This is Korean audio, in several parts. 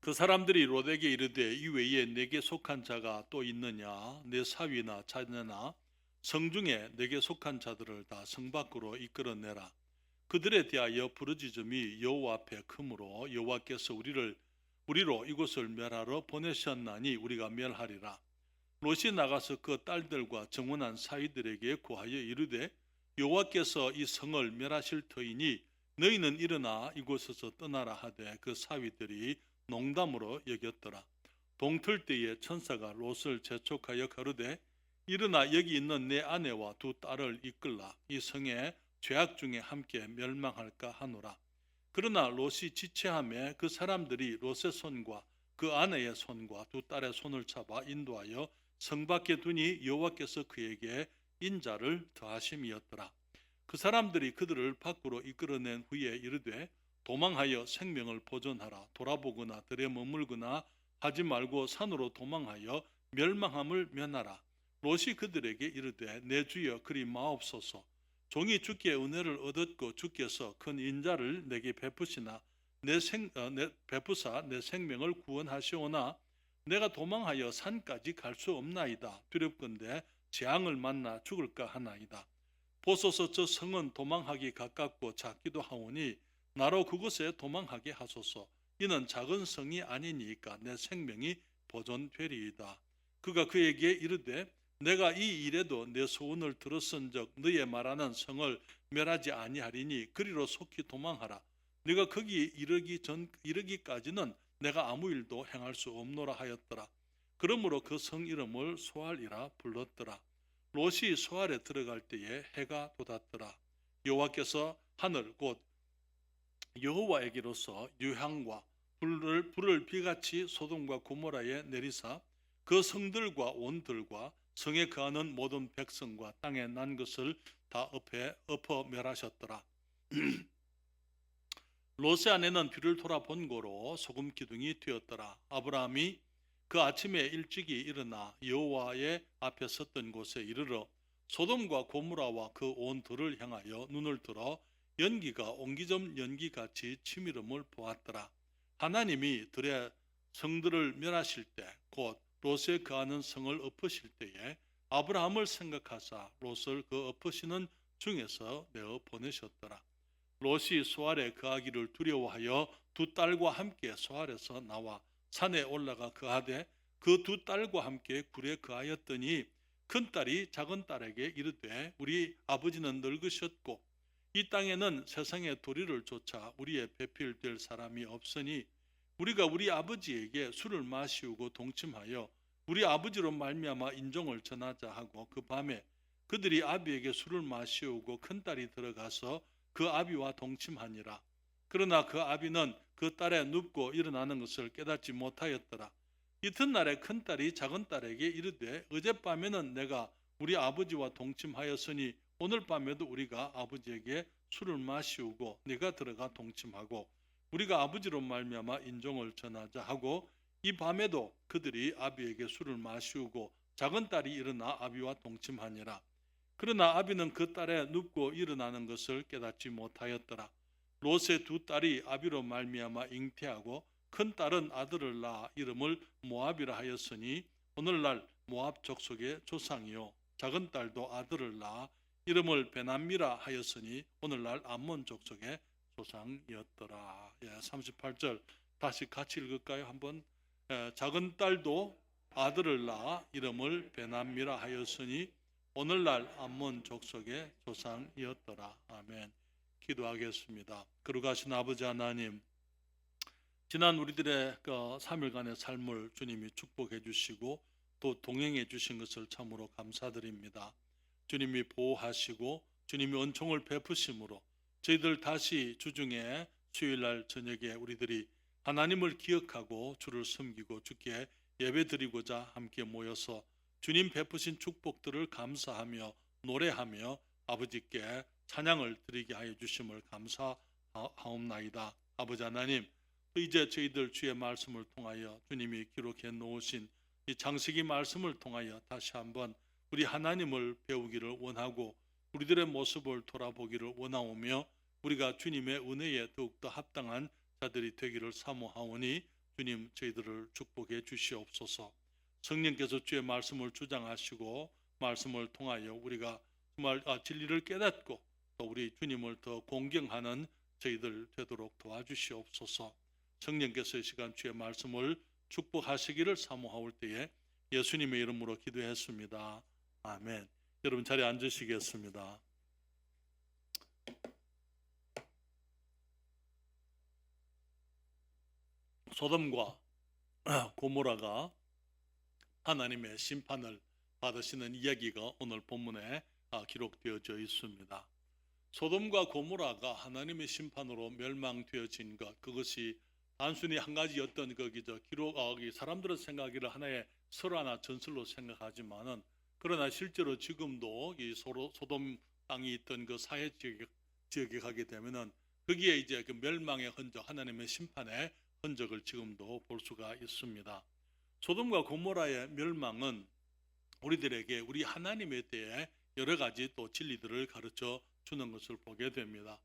그 사람들이 롯에게 이르되 이 외에 내게 속한 자가 또 있느냐? 내 사위나 자녀나 성중에 내게 속한 자들을 다 성 밖으로 이끌어내라. 그들에 대하여 부르짖음이 여호와 앞에 크므로 여호와께서 우리로 이곳을 멸하러 보내셨나니 우리가 멸하리라. 롯이 나가서 그 딸들과 정혼한 사위들에게 구하여 이르되 여호와께서 이 성을 멸하실 터이니 너희는 일어나 이곳에서 떠나라 하되 그 사위들이 농담으로 여겼더라. 동틀 때에 천사가 롯을 재촉하여 가르되 일어나 여기 있는 내 아내와 두 딸을 이끌라. 이 성에 죄악 중에 함께 멸망할까 하노라. 그러나 롯이 지체함에 그 사람들이 롯의 손과 그 아내의 손과 두 딸의 손을 잡아 인도하여 성 밖에 두니 여호와께서 그에게 인자를 더하심이었더라. 그 사람들이 그들을 밖으로 이끌어낸 후에 이르되 도망하여 생명을 보존하라. 돌아보거나 들에 머물거나 하지 말고 산으로 도망하여 멸망함을 면하라. 롯이 그들에게 이르되 내 주여 그리 마옵소서. 종이 주께 은혜를 얻었고 주께서 큰 인자를 내게 베푸사 내 생명을 구원하시오나 내가 도망하여 산까지 갈 수 없나이다. 두렵건대 재앙을 만나 죽을까 하나이다. 보소서 저 성은 도망하기 가깝고 작기도 하오니 나로 그곳에 도망하게 하소서. 이는 작은 성이 아니니까 내 생명이 보존되리이다. 그가 그에게 이르되 내가 이 일에도 내 소원을 들었은즉 너의 말하는 성을 멸하지 아니하리니 그리로 속히 도망하라. 네가 거기 이르기까지는 내가 아무 일도 행할 수 없노라 하였더라. 그러므로 그 성 이름을 소알이라 불렀더라. 롯이 소알에 들어갈 때에 해가 돋았더라. 여호와께서 하늘 곧 여호와에게로서 유향과 불을 비같이 소돔과 고모라에 내리사 그 성들과 온들과 성에 거하는 모든 백성과 땅에 난 것을 다 엎어 멸하셨더라. 롯의 아내는 뒤를 돌아본 고로 소금 기둥이 되었더라. 아브라함이 그 아침에 일찍이 일어나 여호와의 앞에 섰던 곳에 이르러 소돔과 고모라와 그 온 들을 향하여 눈을 들어 연기가 옹기점 연기같이 치밀음을 보았더라. 하나님이 들의 성들을 멸하실 때 곧 롯에 거하는 성을 엎으실 때에 아브라함을 생각하사 롯을 그 엎으시는 중에서 내어 보내셨더라. 롯이 소알에 거하기를 두려워하여 두 딸과 함께 소알에서 나와 산에 올라가 거하되 그 두 딸과 함께 굴에 거하였더니 큰 딸이 작은 딸에게 이르되 우리 아버지는 늙으셨고 이 땅에는 세상의 도리를 쫓아 우리의 배필될 사람이 없으니 우리가 우리 아버지에게 술을 마시우고 동침하여 우리 아버지로 말미암아 인종을 전하자 하고 그 밤에 그들이 아비에게 술을 마시우고 큰딸이 들어가서 그 아비와 동침하니라. 그러나 그 아비는 그 딸의 눕고 일어나는 것을 깨닫지 못하였더라. 이튿날에 큰딸이 작은딸에게 이르되 어젯밤에는 내가 우리 아버지와 동침하였으니 오늘 밤에도 우리가 아버지에게 술을 마시우고 네가 들어가 동침하고 우리가 아버지로 말미암아 인종을 전하자 하고 이 밤에도 그들이 아비에게 술을 마시우고 작은딸이 일어나 아비와 동침하니라. 그러나 아비는 그 딸의 눕고 일어나는 것을 깨닫지 못하였더라. 롯의 두 딸이 아비로 말미암아 잉태하고 큰 딸은 아들을 낳아 이름을 모압이라 하였으니 오늘날 모압 족속의 조상이요 작은 딸도 아들을 낳아 이름을 베남미라 하였으니 오늘날 암몬 족속의 조상이었더라. 38절 다시 같이 읽을까요? 한번. 작은 딸도 아들을 낳아 이름을 베남미라 하였으니 오늘날 암몬 족속의 조상이었더라. 아멘. 기도하겠습니다. 거룩하신 아버지 하나님, 지난 우리들의 3일간의 삶을 주님이 축복해 주시고 또 동행해 주신 것을 참으로 감사드립니다. 주님이 보호하시고 주님이 은총을 베푸심으로 저희들 다시 주중에 수요일날 저녁에 우리들이 하나님을 기억하고 주를 섬기고 주께 예배드리고자 함께 모여서 주님 베푸신 축복들을 감사하며 노래하며 아버지께 찬양을 드리게 하여 주심을 감사하옵나이다. 아버지 하나님, 이제 저희들 주의 말씀을 통하여 주님이 기록해 놓으신 이 창세기 말씀을 통하여 다시 한번 우리 하나님을 배우기를 원하고 우리들의 모습을 돌아보기를 원하오며 우리가 주님의 은혜에 더욱더 합당한 자들이 되기를 사모하오니 주님 저희들을 축복해 주시옵소서. 성령께서 주의 말씀을 주장하시고 말씀을 통하여 우리가 정말 진리를 깨닫고 또 우리 주님을 더 공경하는 저희들 되도록 도와주시옵소서. 성령께서 이 시간 주의 말씀을 축복하시기를 사모하올 때에 예수님의 이름으로 기도했습니다. 아멘. 여러분 자리에 앉으시겠습니다. 소돔과 고모라가 하나님의 심판을 받으시는 이야기가 오늘 본문에 기록되어져 있습니다. 소돔과 고모라가 하나님의 심판으로 멸망되어진 것, 그것이 단순히 한 가지 어떤 사람들은 생각하기를 하나의 설화나 전설로 생각하지만은, 그러나 실제로 지금도 이 소돔 땅이 있던 그 사해 지역에 가게 되면은 거기에 이제 그 멸망의 흔적, 하나님의 심판의 흔적을 지금도 볼 수가 있습니다. 소돔과 고모라의 멸망은 우리들에게 우리 하나님에 대해 여러 가지 또 진리들을 가르쳐 주는 것을 보게 됩니다.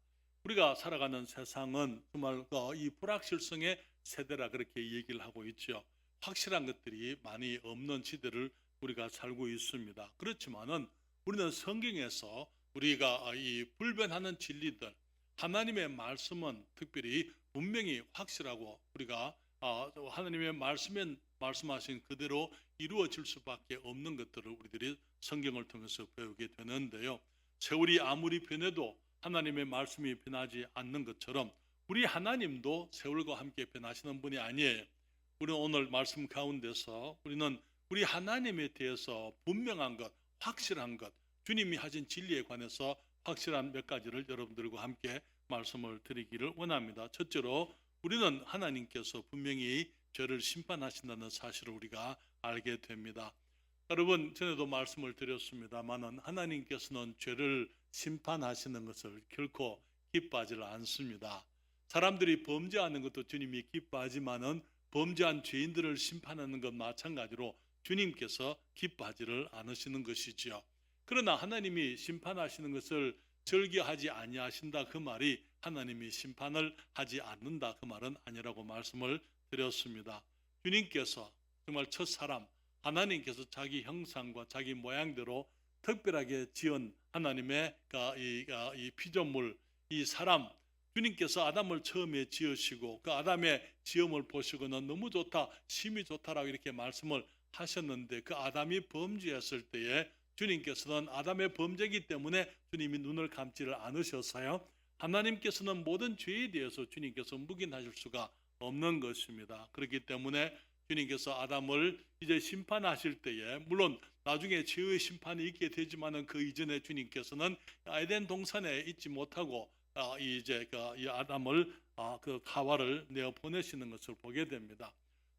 우리가 살아가는 세상은 정말 이 불확실성의 세대라 그렇게 얘기를 하고 있죠. 확실한 것들이 많이 없는 시대를 우리가 살고 있습니다. 그렇지만은 우리는 성경에서 우리가 이 불변하는 진리들, 하나님의 말씀은 특별히 분명히 확실하고 우리가 하나님의 말씀하신 그대로 이루어질 수밖에 없는 것들을 우리들이 성경을 통해서 배우게 되는데요. 세월이 아무리 변해도 하나님의 말씀이 변하지 않는 것처럼 우리 하나님도 세월과 함께 변하시는 분이 아니에요. 우리는 오늘 말씀 가운데서 우리는 우리 하나님에 대해서 분명한 것, 확실한 것, 주님이 하신 진리에 관해서 확실한 몇 가지를 여러분들과 함께 말씀을 드리기를 원합니다. 첫째로 우리는 하나님께서 분명히 죄를 심판하신다는 사실을 우리가 알게 됩니다. 여러분, 전에도 말씀을 드렸습니다만은 하나님께서는 죄를 심판하시는 것을 결코 기뻐하지 않습니다. 사람들이 범죄하는 것도 주님이 기뻐하지만은 범죄한 죄인들을 심판하는 것 마찬가지로 주님께서 기뻐하지를 않으시는 것이지요. 그러나 하나님이 심판하시는 것을 절개하지 아니하신다 그 말이 하나님이 심판을 하지 않는다 그 말은 아니라고 말씀을 드렸습니다. 주님께서 정말 첫사람 하나님께서 자기 형상과 자기 모양대로 특별하게 지은 하나님의 이 피조물, 이 사람, 주님께서 아담을 처음에 지으시고 그 아담의 지음을 보시고는 너무 좋다, 심히 좋다라고 이렇게 말씀을 하셨는데, 그 아담이 범죄했을 때에 주님께서는 아담의 범죄이기 때문에 주님이 눈을 감지를 않으셨어요. 하나님께서는 모든 죄에 대해서 주님께서 묵인하실 수가 없는 것입니다. 그렇기 때문에 주님께서 아담을 이제 심판하실 때에, 물론 나중에 죄의 심판이 있게 되지만은 그 이전에 주님께서는 에덴 동산에 있지 못하고 이제 이 아담을 그 하와를 내어 보내시는 것을 보게 됩니다.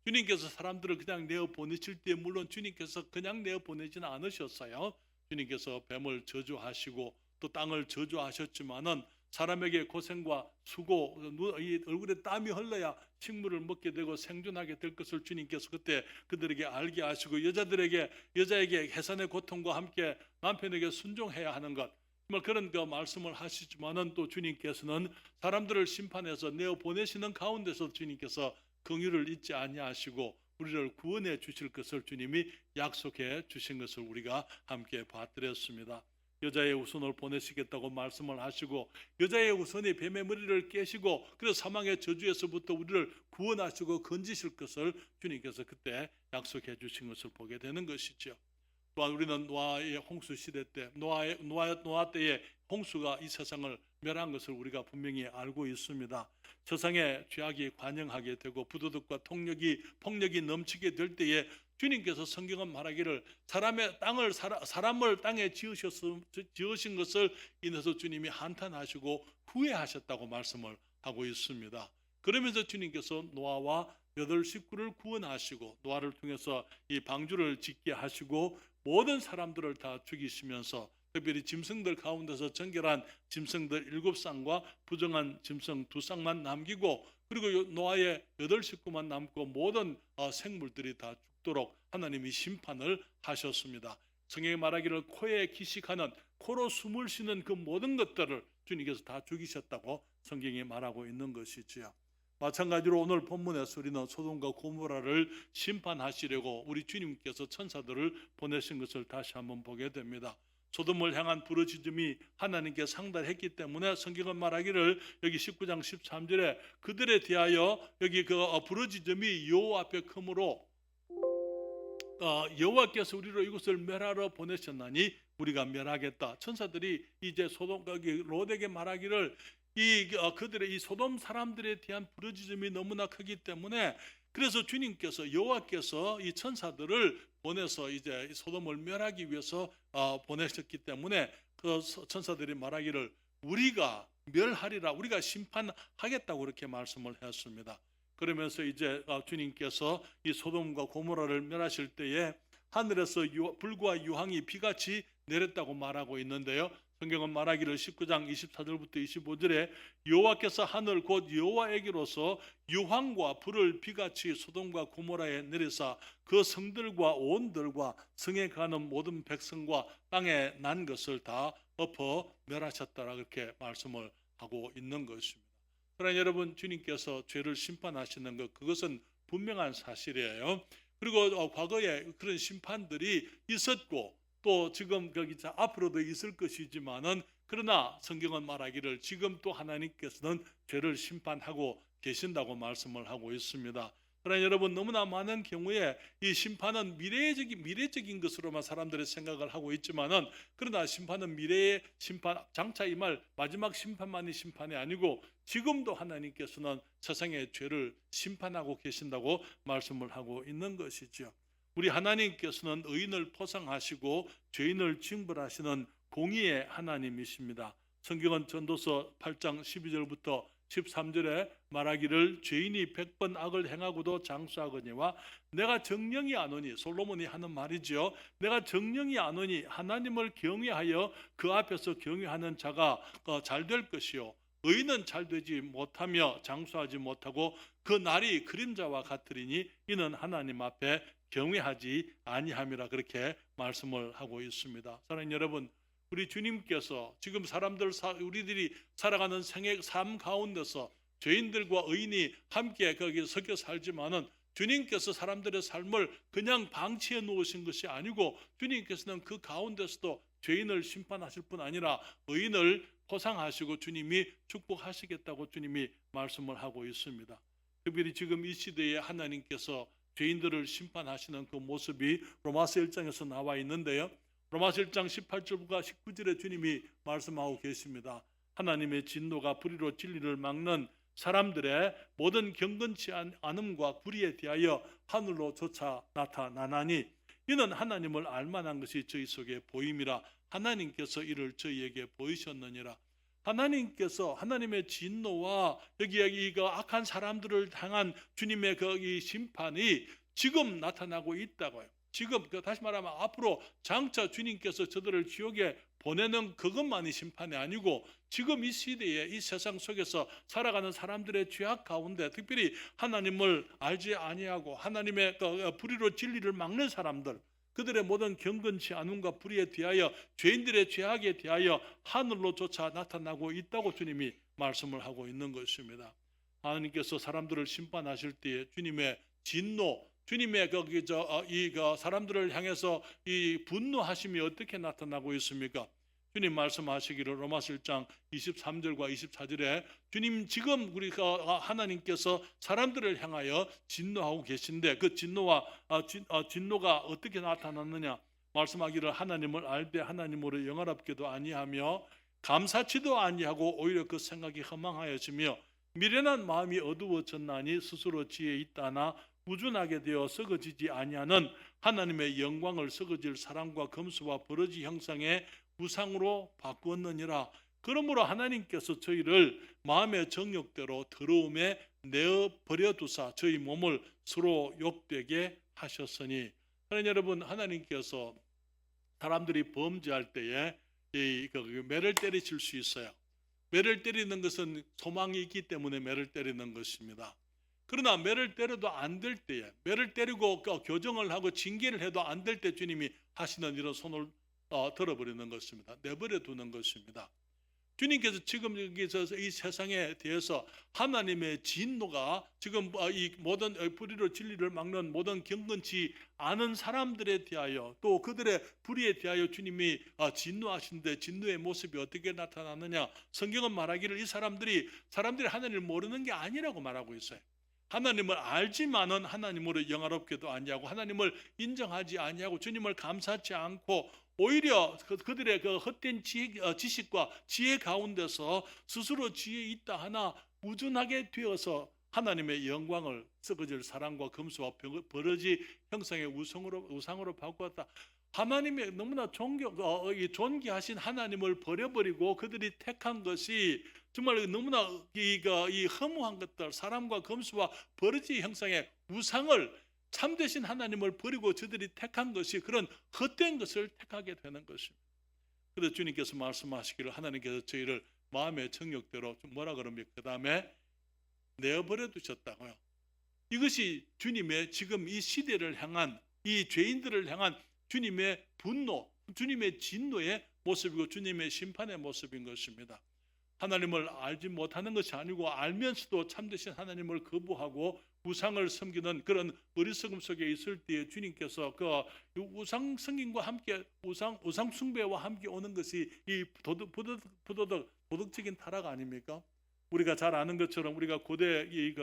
주님께서 사람들을 그냥 내어 보내실 때 물론 주님께서 그냥 내어 보내지는 않으셨어요. 주님께서 뱀을 저주하시고 또 땅을 저주하셨지만은 사람에게 고생과 수고, 이 얼굴에 땀이 흘러야 식물을 먹게 되고 생존하게 될 것을 주님께서 그때 그들에게 알게 하시고, 여자에게 해산의 고통과 함께 남편에게 순종해야 하는 것, 정말 그런 그 말씀을 하시지만은 또 주님께서는 사람들을 심판해서 내어 보내시는 가운데서 주님께서 긍휼을 잊지 아니하시고 우리를 구원해 주실 것을 주님이 약속해 주신 것을 우리가 함께 봐드렸습니다. 여자의 후손을 보내시겠다고 말씀을 하시고 여자의 후손이 뱀의 머리를 깨시고 그래서 사망의 저주에서부터 우리를 구원하시고 건지실 것을 주님께서 그때 약속해 주신 것을 보게 되는 것이죠. 또한 우리는 노아의 홍수 시대 때 노아 때에 홍수가 이 세상을 멸한 것을 우리가 분명히 알고 있습니다. 세상에 죄악이 관영하게 되고 부도덕과 폭력이 넘치게 될 때에 주님께서 성경은 말하기를 사람을 땅에 지으신 것을 인해서 주님이 한탄하시고 후회하셨다고 말씀을 하고 있습니다. 그러면서 주님께서 노아와 8 식구를 구원하시고 노아를 통해서 이 방주를 짓게 하시고 모든 사람들을 다 죽이시면서 특별히 짐승들 가운데서 정결한 짐승들 7쌍과 부정한 짐승 2쌍만 남기고 그리고 노아의 8 식구만 남고 모든 생물들이 다 죽도록 하나님이 심판을 하셨습니다. 성경에 말하기를 코에 기식하는, 코로 숨을 쉬는 그 모든 것들을 주님께서 다 죽이셨다고 성경이 말하고 있는 것이지요. 마찬가지로 오늘 본문에서 우리는 소돔과 고모라를 심판하시려고 우리 주님께서 천사들을 보내신 것을 다시 한번 보게 됩니다. 소돔을 향한 부르짖음이 하나님께 상달했기 때문에 성경은 말하기를 여기 19장 13절에 그들에 대하여 여기 그 부르짖음이 여호와 앞에 크므로 여호와께서 우리로 이곳을 멸하러 보내셨나니 우리가 멸하겠다. 천사들이 이제 소돔 거기 롯에게 말하기를 그들의 이 소돔 사람들에 대한 부르짖음이 너무나 크기 때문에 그래서 주님께서 여호와께서 이 천사들을 보내서 이제 소돔을 멸하기 위해서 보내셨기 때문에 그 천사들이 말하기를 우리가 멸하리라, 우리가 심판하겠다고 그렇게 말씀을 했습니다. 그러면서 이제 주님께서 이 소돔과 고모라를 멸하실 때에 하늘에서 불과 유황이 비같이 내렸다고 말하고 있는데요. 성경은 말하기를 19장 24절부터 25절에 여호와께서 하늘 곧 여호와에게로서 유황과 불을 비같이 소돔과 고모라에 내리사 그 성들과 온들과 성에 가는 모든 백성과 땅에 난 것을 다 엎어 멸하셨다라 그렇게 말씀을 하고 있는 것입니다. 그러나 여러분, 주님께서 죄를 심판하시는 것, 그것은 분명한 사실이에요. 그리고 과거에 그런 심판들이 있었고 또 지금 거기 앞으로도 있을 것이지만은 그러나 성경은 말하기를 지금 또 하나님께서는 죄를 심판하고 계신다고 말씀을 하고 있습니다. 그러나 여러분, 너무나 많은 경우에 이 심판은 미래적인 것으로만 사람들이 생각을 하고 있지만은 그러나 심판은 미래의 심판, 장차 임할 마지막 심판만이 심판이 아니고 지금도 하나님께서는 세상의 죄를 심판하고 계신다고 말씀을 하고 있는 것이죠. 우리 하나님께서는 의인을 포상하시고 죄인을 징벌하시는 공의의 하나님이십니다. 성경은 전도서 8장 12절부터 13절에 말하기를 죄인이 100번 악을 행하고도 장수하거니와 내가 정령이 아노니, 솔로몬이 하는 말이죠. 내가 정령이 아노니 하나님을 경외하여 그 앞에서 경외하는 자가 잘 될 것이요 의인은 잘 되지 못하며 장수하지 못하고 그 날이 그림자와 같으리니 이는 하나님 앞에 경외하지 아니함이라 그렇게 말씀을 하고 있습니다. 사랑하는 여러분, 우리 주님께서 지금 우리들이 살아가는 생애 삶 가운데서 죄인들과 의인이 함께 거기 섞여 살지만은 주님께서 사람들의 삶을 그냥 방치해 놓으신 것이 아니고 주님께서는 그 가운데서도 죄인을 심판하실 뿐 아니라 의인을 포상하시고 주님이 축복하시겠다고 주님이 말씀을 하고 있습니다. 특별히 지금 이 시대에 하나님께서 죄인들을 심판하시는 그 모습이 로마서 1장에서 나와 있는데요. 로마서 1장 18절과 19절에 주님이 말씀하고 계십니다. 하나님의 진노가 불의로 진리를 막는 사람들의 모든 경건치 않음과 불의에 대하여 하늘로조차 나타나나니 이는 하나님을 알만한 것이 저희 속에 보임이라 하나님께서 이를 저희에게 보이셨느니라. 하나님께서 하나님의 진노와 여기 이 악한 사람들을 향한 주님의 이 심판이 지금 나타나고 있다고요. 지금 다시 말하면 앞으로 장차 주님께서 저들을 지옥에 보내는 그것만이 심판이 아니고 지금 이 시대에 이 세상 속에서 살아가는 사람들의 죄악 가운데 특별히 하나님을 알지 아니하고 하나님의 불의로 진리를 막는 사람들, 그들의 모든 경건치 않음과 불의에 대하여 죄인들의 죄악에 대하여 하늘로조차 나타나고 있다고 주님이 말씀을 하고 있는 것입니다. 하나님께서 사람들을 심판하실 때에 주님의 진노, 주님의 사람들을 향해서 이 분노하심이 어떻게 나타나고 있습니까? 주님 말씀하시기를 로마서 1장 23절과 24절에 주님 지금 우리가 하나님께서 사람들을 향하여 진노하고 계신데 그 진노가 어떻게 나타났느냐 말씀하기를 하나님을 알되 하나님으로 영화롭게도 아니하며 감사치도 아니하고 오히려 그 생각이 허망하여지며 미련한 마음이 어두워졌나니 스스로 지혜 있다나 우준하게 되어 썩어지지 아니하는 하나님의 영광을 썩어질 사랑과 검수와 버러지 형상의 우상으로 바꾸었느니라. 그러므로 하나님께서 저희를 마음의 정욕대로 더러움에 내어 버려두사 저희 몸을 서로 욕되게 하셨으니. 하나님 여러분, 하나님께서 사람들이 범죄할 때에 매를 때리실 수 있어요. 매를 때리는 것은 소망이 있기 때문에 매를 때리는 것입니다. 그러나 매를 때려도 안 될 때에, 매를 때리고 교정을 하고 징계를 해도 안 될 때 주님이 하시는 이런 손을 들어버리는 것입니다. 내버려 두는 것입니다. 주님께서 지금 여기서 이 세상에 대해서 하나님의 진노가 지금 이 모든 불의로 진리를 막는 모든 경건치 않은 사람들에 대하여 또 그들의 불의에 대하여 주님이 진노하시는데 진노의 모습이 어떻게 나타나느냐? 성경은 말하기를 이 사람들이 하나님을 모르는 게 아니라고 말하고 있어요. 하나님을 알지만은 하나님으로 영화롭게도 아니하고 하나님을 인정하지 아니하고 주님을 감사치 않고 오히려 그들의 그 헛된 지식과 지혜 가운데서 스스로 지혜 있다 하나 우둔하게 되어서 하나님의 영광을 썩어질 사랑과 금수와 버러지 형상의 우상으로 바꾸었다. 하나님의 너무나 존귀하신 하나님을 버려버리고 그들이 택한 것이 정말 너무나 이 허무한 것들, 사람과 금수와 버러지 형상의 우상을 참되신 하나님을 버리고 저들이 택한 것이 그런 헛된 것을 택하게 되는 것입니다. 그래서 주님께서 말씀하시기를 하나님께서 저희를 마음의 정욕대로 뭐라 그럽니까? 그 다음에 내어버려 두셨다고요. 이것이 주님의 지금 이 시대를 향한 이 죄인들을 향한 주님의 분노, 주님의 진노의 모습이고 주님의 심판의 모습인 것입니다. 하나님을 알지 못하는 것이 아니고 알면서도 참되신 하나님을 거부하고 우상을 섬기는 그런 어리석음 속에 있을 때에 주님께서 그 우상 섬김과 함께 우상 숭배와 함께 오는 것이 이 도덕적인 타락 아닙니까? 우리가 잘 아는 것처럼 우리가 고대 이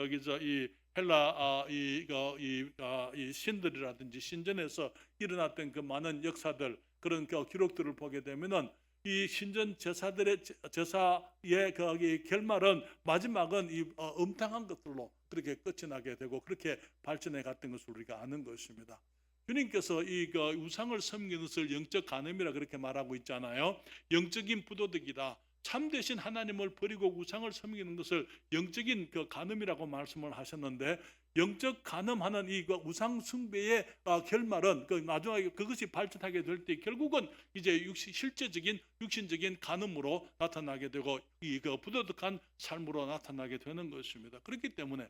헬라 이 신들이라든지 신전에서 일어났던 그 많은 역사들 그런 그 기록들을 보게 되면은 이 신전 제사의 그 결말은 마지막은 이 음탕한 것들로 그렇게 끝이 나게 되고 그렇게 발전해 갔던 것을 우리가 아는 것입니다. 주님께서 이 우상을 섬기는 것을 영적 간음이라 그렇게 말하고 있잖아요. 영적인 부도덕이다. 참되신 하나님을 버리고 우상을 섬기는 것을 영적인 그 간음이라고 말씀을 하셨는데 영적 간음하는 이 우상 숭배의 결말은 나중에 그것이 발전하게 될 때 결국은 이제 실제적인 육신적인 간음으로 나타나게 되고 이 부도덕한 삶으로 나타나게 되는 것입니다. 그렇기 때문에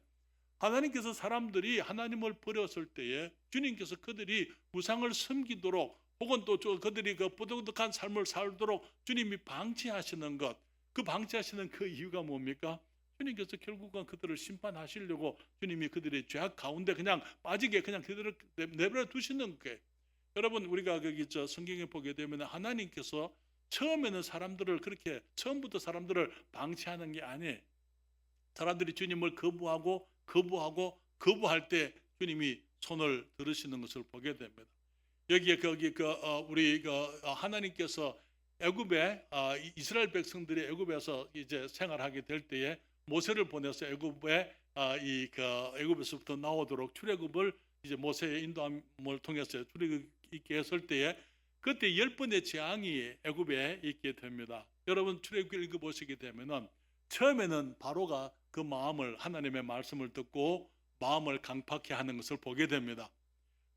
하나님께서 사람들이 하나님을 버렸을 때에 주님께서 그들이 우상을 섬기도록 혹은 또 그들이 그 부도덕한 삶을 살도록 주님이 방치하시는 것, 그 방치하시는 그 이유가 뭡니까? 주님께서 결국은 그들을 심판하시려고 주님이 그들의 죄악 가운데 그냥 빠지게 그냥 그들을 내버려 두시는 거예요. 여러분 우리가 성경에 보게 되면 하나님께서 처음에는 사람들을 그렇게 처음부터 사람들을 방치하는 게 아니에요. 사람들이 주님을 거부할 때 주님이 손을 들으시는 것을 보게 됩니다. 여기에 우리 하나님께서 애굽에 이스라엘 백성들이 애굽에서 이제 생활하게 될 때에 모세를 보내서 애굽에 애굽에서부터 나오도록 출애굽을 이제 모세의 인도함을 통해서 출애굽있게 했을 때에 그때 10번의 재앙이 애굽에 있게 됩니다. 여러분 출애굽 읽어보시게 되면은 처음에는 바로가 그 마음을 하나님의 말씀을 듣고 마음을 강팍해 하는 것을 보게 됩니다.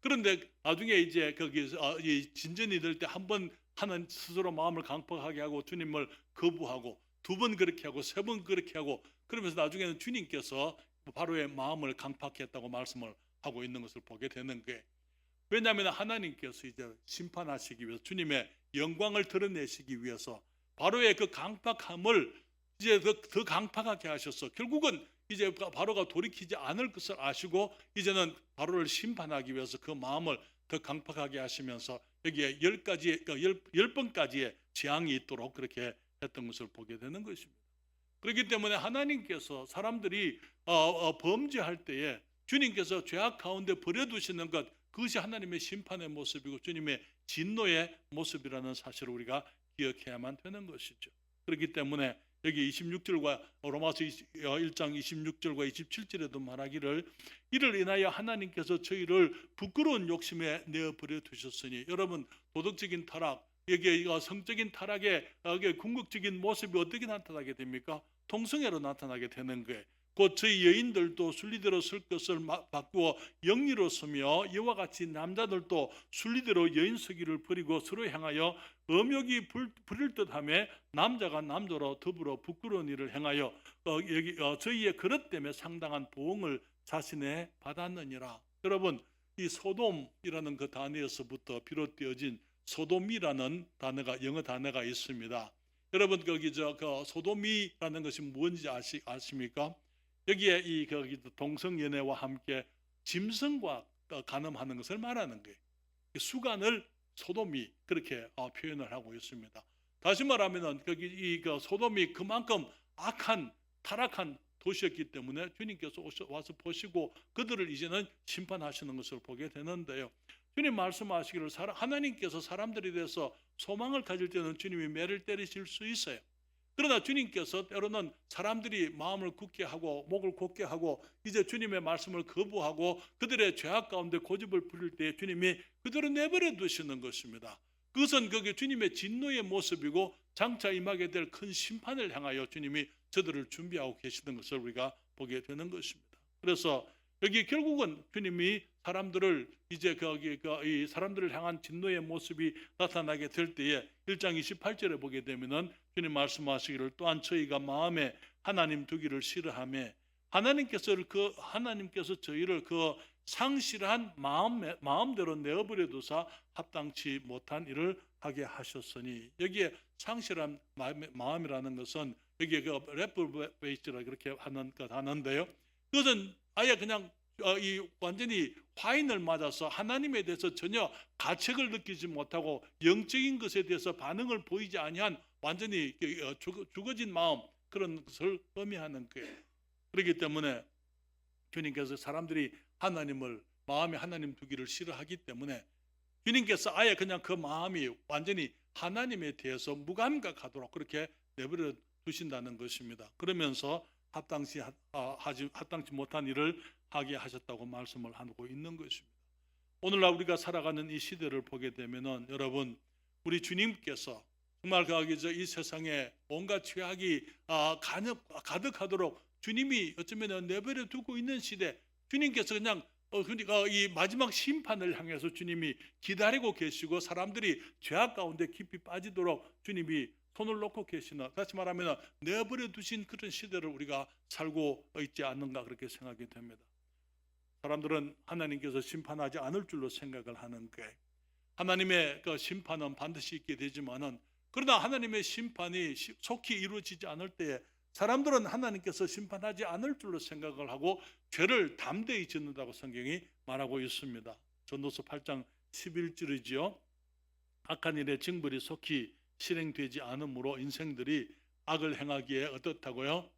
그런데 나중에 이제 거기서 진전이 될 때 한 번 하는 스스로 마음을 강팍하게 하고 주님을 거부하고 두 번 그렇게 하고 세 번 그렇게 하고 그러면서 나중에는 주님께서 바로의 마음을 강팍했다고 말씀을 하고 있는 것을 보게 되는 거예요. 왜냐하면 하나님께서 이제 심판하시기 위해서 주님의 영광을 드러내시기 위해서 바로의 그 강팍함을 이제 더 강팍하게 하셔서 결국은 이제 바로가 돌이키지 않을 것을 아시고 이제는 바로를 심판하기 위해서 그 마음을 더 강팍하게 하시면서 여기에 10번까지의 재앙이 있도록 그렇게 했던 것을 보게 되는 것입니다. 그렇기 때문에 하나님께서 사람들이 범죄할 때에 주님께서 죄악 가운데 버려두시는 것 그것이 하나님의 심판의 모습이고 주님의 진노의 모습이라는 사실을 우리가 기억해야만 되는 것이죠. 그렇기 때문에 여기 26절과 로마서 1장 26절과 27절에도 말하기를 이를 인하여 하나님께서 저희를 부끄러운 욕심에 내어버려 두셨으니 여러분 도덕적인 타락 여기 성적인 타락의 궁극적인 모습이 어떻게 나타나게 됩니까? 동성애로 나타나게 되는 거예요. 곧 저희 여인들도 순리대로 쓸 것을 바꾸어 영리로 쓰며 이와 같이 남자들도 순리대로 여인 서기를 버리고 서로 향하여 음욕이 부릴 듯하며 남자가 남자로 더불어 부끄러운 일을 행하여 저희의 그릇 때문에 상당한 보응을 자신에 받았느니라. 여러분 이 소돔이라는 그 단어에서부터 비롯되어진 소돔이라는 단어가 영어 단어가 있습니다. 여러분 거기 그 소돔이라는 것이 뭔지 아십니까? 여기에 이 거기 동성 연애와 함께 짐승과 간음하는 것을 말하는 거예요. 수간을 소돔이 그렇게 표현을 하고 있습니다. 다시 말하면은 거기 그 소돔이 그만큼 악한 타락한 도시였기 때문에 주님께서 와서 보시고 그들을 이제는 심판하시는 것을 보게 되는데요. 주님 말씀하시기를 하나님께서 사람들에 대해서 소망을 가질 때는 주님이 매를 때리실 수 있어요. 그러나 주님께서 때로는 사람들이 마음을 굳게 하고 목을 곧게 하고 이제 주님의 말씀을 거부하고 그들의 죄악 가운데 고집을 부릴 때 주님이 그들을 내버려 두시는 것입니다. 그것은 그게 주님의 진노의 모습이고 장차 임하게 될 큰 심판을 향하여 주님이 저들을 준비하고 계시는 것을 우리가 보게 되는 것입니다. 그래서 여기 결국은 주님이 사람들을 이제 이 사람들을 향한 진노의 모습이 나타나게 될 때에 1장 28절에 보게 되면은 주님 말씀하시기를 또한 저희가 마음에 하나님 두기를 싫어하며 하나님께서 저희를 그 상실한 마음대로 내어버려 두사 합당치 못한 일을 하게 하셨으니, 여기에 상실한 마음이라는 것은 여기에 그 레프베이스라 그렇게 하는 것 하는데요. 그것은 아예 그냥 완전히 화인을 맞아서 하나님에 대해서 전혀 가책을 느끼지 못하고 영적인 것에 대해서 반응을 보이지 아니한 완전히 죽어진 마음, 그런 것을 의미하는 거예요. 그렇기 때문에 주님께서 사람들이 마음에 하나님 두기를 싫어하기 때문에 주님께서 아예 그냥 그 마음이 완전히 하나님에 대해서 무감각하도록 그렇게 내버려 두신다는 것입니다. 그러면서 합당치 못한 일을 하게 하셨다고 말씀을 하고 있는 것입니다. 오늘날 우리가 살아가는 이 시대를 보게 되면은 여러분, 우리 주님께서 정말 이 세상에 온갖 죄악이 가득하도록 주님이 어쩌면 내버려 두고 있는 시대, 주님께서 그냥 이 마지막 심판을 향해서 주님이 기다리고 계시고 사람들이 죄악 가운데 깊이 빠지도록 주님이 손을 놓고 계시는, 다시 말하면 내버려 두신 그런 시대를 우리가 살고 있지 않는가 그렇게 생각이 됩니다. 사람들은 하나님께서 심판하지 않을 줄로 생각을 하는 거예요. 하나님의 그 심판은 반드시 있게 되지만은, 그러나 하나님의 심판이 속히 이루어지지 않을 때에 사람들은 하나님께서 심판하지 않을 줄로 생각을 하고 죄를 담대히 짓는다고 성경이 말하고 있습니다. 전도서 8장 11절이지요. 악한 일의 징벌이 속히 실행되지 않으므로 인생들이 악을 행하기에 어떻다고요?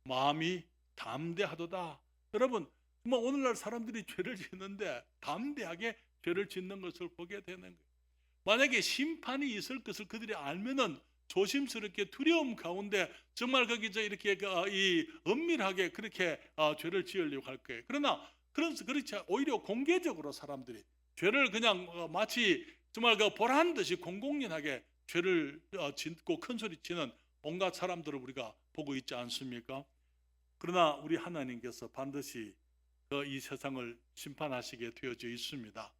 마음이 담대하도다. 여러분, 오늘날 사람들이 죄를 짓는데 담대하게 죄를 짓는 것을 보게 되는 거예요. 만약에 심판이 있을 것을 그들이 알면은 조심스럽게 두려움 가운데 정말 거기서 이렇게 이 은밀하게 그렇게 죄를 지으려고 할 거예요. 그러나 그렇지 오히려 공개적으로 사람들이 죄를 그냥 마치 정말 보란 듯이 공공연하게 죄를 짓고 큰 소리 치는 온갖 사람들을 우리가 보고 있지 않습니까? 그러나 우리 하나님께서 반드시 이 세상을 심판하시게 되어져 있습니다.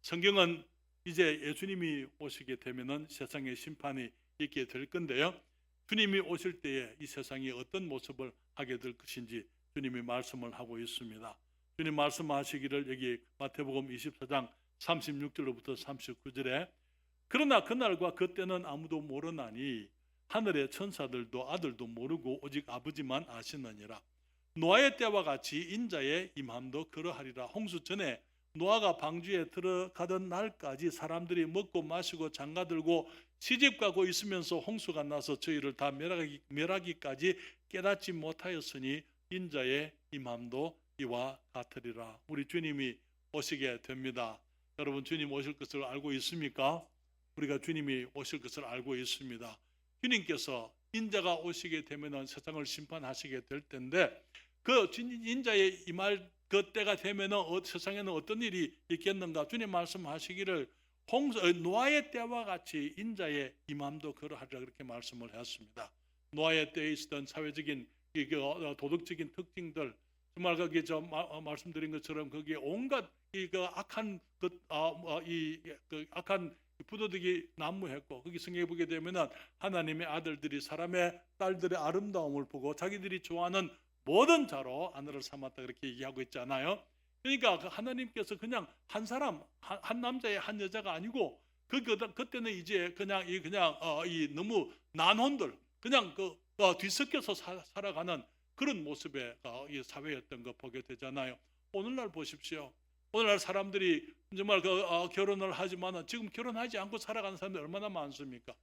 성경은 이제 예수님이 오시게 되면은 세상에 심판이 있게 될 건데요. 주님이 오실 때에 이 세상이 어떤 모습을 하게 될 것인지 주님이 말씀을 하고 있습니다. 주님 말씀하시기를 여기 마태복음 24장 36절로부터 39절에 그러나 그날과 그때는 아무도 모르나니 하늘의 천사들도 아들도 모르고 오직 아버지만 아시느니라. 노아의 때와 같이 인자의 임함도 그러하리라. 홍수 전에 노아가 방주에 들어가던 날까지 사람들이 먹고 마시고 장가들고 시집가고 있으면서 홍수가 나서 저희를 다 멸하기까지 깨닫지 못하였으니 인자의 임함도 이와 같으리라. 우리 주님이 오시게 됩니다. 여러분, 주님 오실 것을 알고 있습니까? 우리가 주님이 오실 것을 알고 있습니다. 주님께서 인자가 오시게 되면 세상을 심판하시게 될 텐데, 그 인자의 임할 그 때가 되면 세상에는 어떤 일이 있겠는가? 주님 말씀하시기를 노아의 때와 같이 인자의 임함도 그러하리라 그렇게 말씀을 했습니다. 노아의 때에 있었던 사회적인 도덕적인 특징들, 정말 거기 말씀드린 것처럼 거기에 온갖 악한 악한 부도덕이 난무했고, 거기 성경에 보게 되면은 하나님의 아들들이 사람의 딸들의 아름다움을 보고 자기들이 좋아하는 모든 자로 아내를 삼았다 그렇게 얘기하고 있잖아요. 그러니까 하나님께서 그냥 한 사람, 한 남자의 한 여자가 아니고 그때는 이제 그냥 이 너무 난혼들 그냥 뒤섞여서 살아가는 그런 모습의 이 사회였던 거 보게 되잖아요. 오늘날 보십시오. 오늘날 사람들이 정말 결혼을 하지만 지금 결혼하지 않고 살아가는 사람들이 얼마나 많습니까?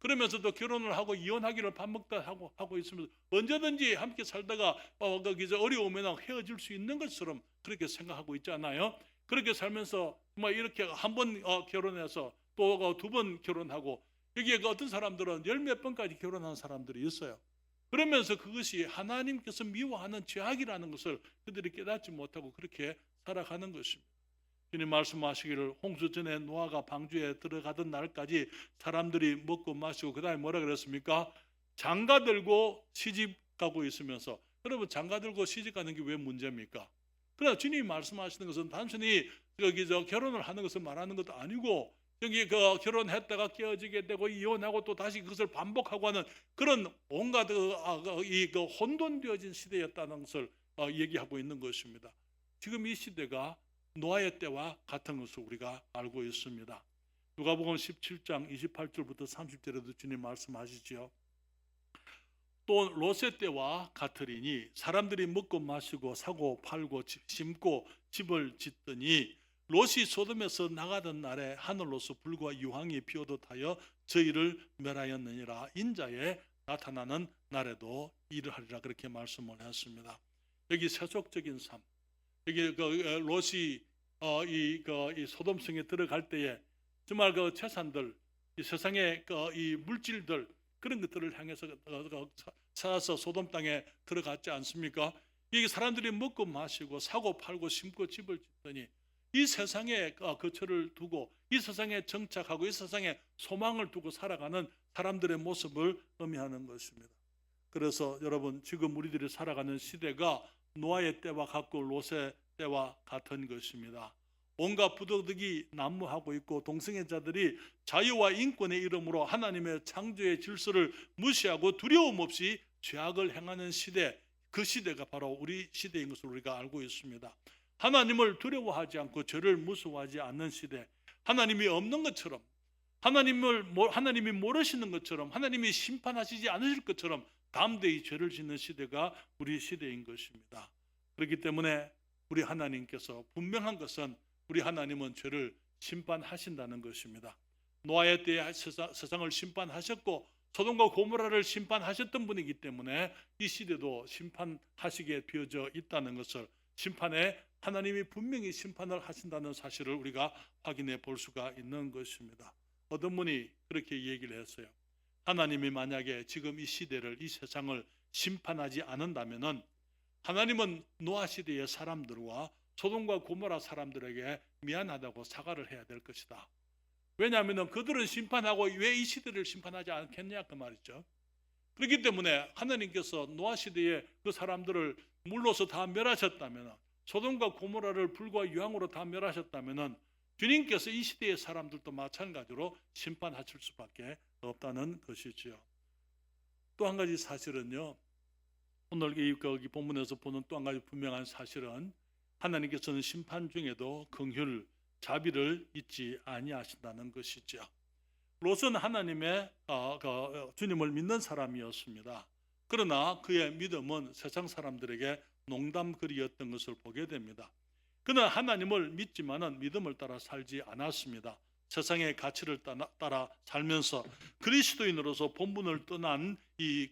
그러면서도 결혼을 하고 이혼하기를 밥 먹다 하고 있으면서 언제든지 함께 살다가 어려우면 헤어질 수 있는 것처럼 그렇게 생각하고 있잖아요. 그렇게 살면서 정말 이렇게 한 번 결혼해서 또 두 번 결혼하고 여기에 어떤 사람들은 열 몇 번까지 결혼한 사람들이 있어요. 그러면서 그것이 하나님께서 미워하는 죄악이라는 것을 그들이 깨닫지 못하고 그렇게 살아가는 것입니다. 주님 말씀하시기를 홍수 전에 노아가 방주에 들어가던 날까지 사람들이 먹고 마시고 그 다음에 뭐라 그랬습니까? 장가 들고 시집 가고 있으면서, 여러분 장가 들고 시집 가는 게 왜 문제입니까? 그러나 주님이 말씀하시는 것은 단순히 결혼을 하는 것을 말하는 것도 아니고 여기 결혼했다가 깨어지게 되고 이혼하고 또 다시 그것을 반복하고 하는 그런 온갖 혼돈되어진 시대였다는 것을 얘기하고 있는 것입니다. 지금 이 시대가 노아의 때와 같은 것을 우리가 알고 있습니다. 누가복음 17장 28절부터 30절에도 주님 말씀하시지요. 또 롯의 때와 같으리니 사람들이 먹고 마시고 사고 팔고 심고 집을 짓더니 롯이 소돔에서 나가던 날에 하늘로서 불과 유황이 비오듯 하여 저희를 멸하였느니라. 인자에 나타나는 날에도 이러하리라. 그렇게 말씀을 했습니다. 여기 세속적인 삶, 여기 롯이 이 소돔성에 들어갈 때에 정말 재산들, 이 세상의 이 물질들 그런 것들을 향해서 찾아서 소돔 땅에 들어갔지 않습니까? 이 사람들이 먹고 마시고 사고 팔고 심고 집을 짓더니 이 세상에 거처를 두고 이 세상에 정착하고 이 세상에 소망을 두고 살아가는 사람들의 모습을 의미하는 것입니다. 그래서 여러분 지금 우리들이 살아가는 시대가 노아의 때와 같고 롯의 때와 같은 것입니다. 온갖 부도덕이 난무하고 있고 동성애자들이 자유와 인권의 이름으로 하나님의 창조의 질서를 무시하고 두려움 없이 죄악을 행하는 시대, 그 시대가 바로 우리 시대인 것을 우리가 알고 있습니다. 하나님을 두려워하지 않고 죄를 무서워하지 않는 시대, 하나님이 없는 것처럼, 하나님이 모르시는 것처럼, 하나님이 심판하시지 않으실 것처럼 담대히 죄를 짓는 시대가 우리 시대인 것입니다. 그렇기 때문에 우리 하나님께서 분명한 것은 우리 하나님은 죄를 심판하신다는 것입니다. 노아의 때에 세상을 심판하셨고 소돔과 고모라를 심판하셨던 분이기 때문에 이 시대도 심판하시게 되어져 있다는 것을, 심판에 하나님이 분명히 심판을 하신다는 사실을 우리가 확인해 볼 수가 있는 것입니다. 어떤 분이 그렇게 얘기를 했어요. 하나님이 만약에 지금 이 시대를, 이 세상을 심판하지 않는다면은 하나님은 노아 시대의 사람들과 소돔과 고모라 사람들에게 미안하다고 사과를 해야 될 것이다. 왜냐하면 그들은 심판하고 왜 이 시대를 심판하지 않겠냐 그 말이죠. 그렇기 때문에 하나님께서 노아 시대에 그 사람들을 물로서 다 멸하셨다면, 소돔과 고모라를 불과 유황으로 다 멸하셨다면 주님께서 이 시대의 사람들도 마찬가지로 심판하실 수밖에 없다는 것이지요. 또 한 가지 사실은요, 오늘 이 본문에서 보는 또 한 가지 분명한 사실은 하나님께서는 심판 중에도 긍휼, 자비를 잊지 아니하신다는 것이죠. 롯은 하나님의 주님을 믿는 사람이었습니다. 그러나 그의 믿음은 세상 사람들에게 농담거리였던 것을 보게 됩니다. 그는 하나님을 믿지만은 믿음을 따라 살지 않았습니다. 세상의 가치를 따라 살면서 그리스도인으로서 본분을 떠난 이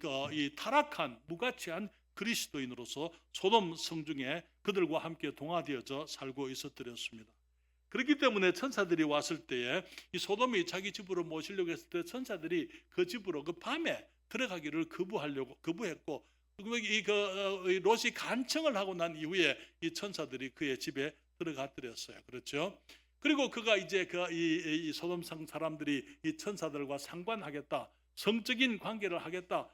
타락한 무가치한 그리스도인으로서 소돔 성중에 그들과 함께 동화되어져 살고 있었더랬습니다. 그렇기 때문에 천사들이 왔을 때에 이 소돔이 자기 집으로 모시려고 했을 때 천사들이 그 집으로 그 밤에 들어가기를 거부했고, 이 롯이 간청을 하고 난 이후에 이 천사들이 그의 집에 들어갔더랬어요. 그렇죠? 그리고 그가 이제 이 소돔 사람들이 이 천사들과 상관하겠다, 성적인 관계를 하겠다,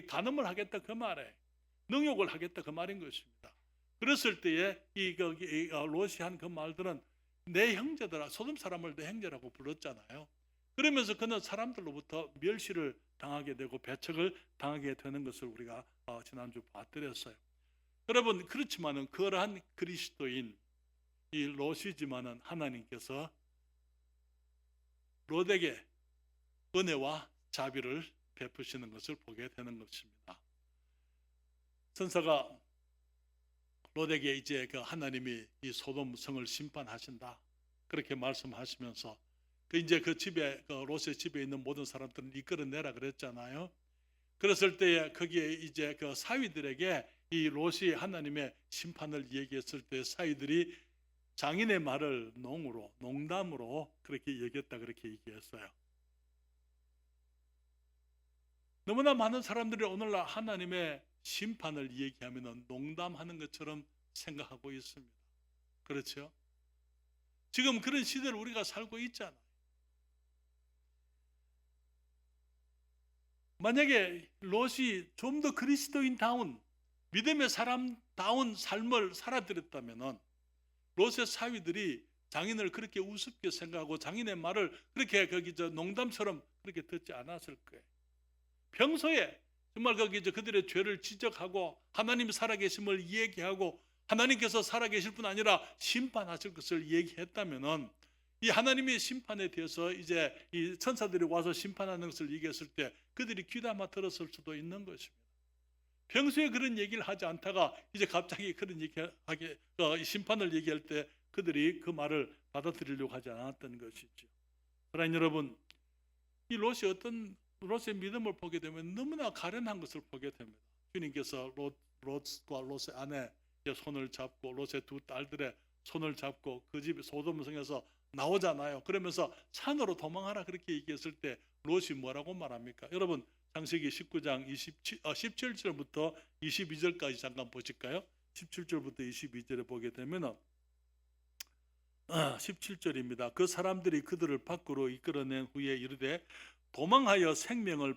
간음을 하겠다 그 말에 능욕을 하겠다 그 말인 것입니다. 그랬을 때에 이 롯이 한 그 말들은 내 형제들아, 소돔 사람을 내 형제라고 불렀잖아요. 그러면서 그는 사람들로부터 멸시를 당하게 되고 배척을 당하게 되는 것을 우리가 지난주 봐드렸어요. 여러분, 그렇지만은 그러한 그리스도인 이 롯이지만은 하나님께서 롯에게 은혜와 자비를 베푸시는 것을 보게 되는 것입니다. 천사가 롯에게 이제 그 하나님이 이 소돔 성을 심판하신다 그렇게 말씀하시면서 이제 그 집에 그 롯의 집에 있는 모든 사람들은 이끌어내라 그랬잖아요. 그랬을 때에 거기에 이제 그 사위들에게 이 롯이 하나님의 심판을 얘기했을 때 사위들이 장인의 말을 농담으로 그렇게 얘기했다 그렇게 얘기했어요. 너무나 많은 사람들이 오늘날 하나님의 심판을 얘기하면 농담하는 것처럼 생각하고 있습니다. 그렇죠? 지금 그런 시대를 우리가 살고 있잖아요. 만약에 롯이 좀 더 그리스도인다운 믿음의 사람다운 삶을 살아들였다면 롯의 사위들이 장인을 그렇게 우습게 생각하고 장인의 말을 그렇게 농담처럼 그렇게 듣지 않았을 거예요. 평소에 정말 그들의 죄를 지적하고 하나님 살아계심을 얘기하고 하나님께서 살아계실 뿐 아니라 심판하실 것을 얘기했다면은 이 하나님의 심판에 대해서 이제 이 천사들이 와서 심판하는 것을 얘기했을 때 그들이 귀담아 들었을 수도 있는 것입니다. 평소에 그런 얘기를 하지 않다가 이제 갑자기 그런 얘기하게 심판을 얘기할 때 그들이 그 말을 받아들이려고 하지 않았던 것이죠. 사랑하는 여러분, 이 롯의 믿음을 보게 되면 너무나 가련한 것을 보게 됩니다. 주님께서 롯과 롯의 아내 손을 잡고 롯의 두 딸들의 손을 잡고 그 집 소돔 성에서 나오잖아요. 그러면서 산으로 도망하라 그렇게 얘기했을 때 롯이 뭐라고 말합니까? 여러분 창세기 19장 17절부터 22절까지 잠깐 보실까요? 17절부터 22절에 보게 되면 17절입니다. 그 사람들이 그들을 밖으로 이끌어낸 후에 이르되 도망하여 생명을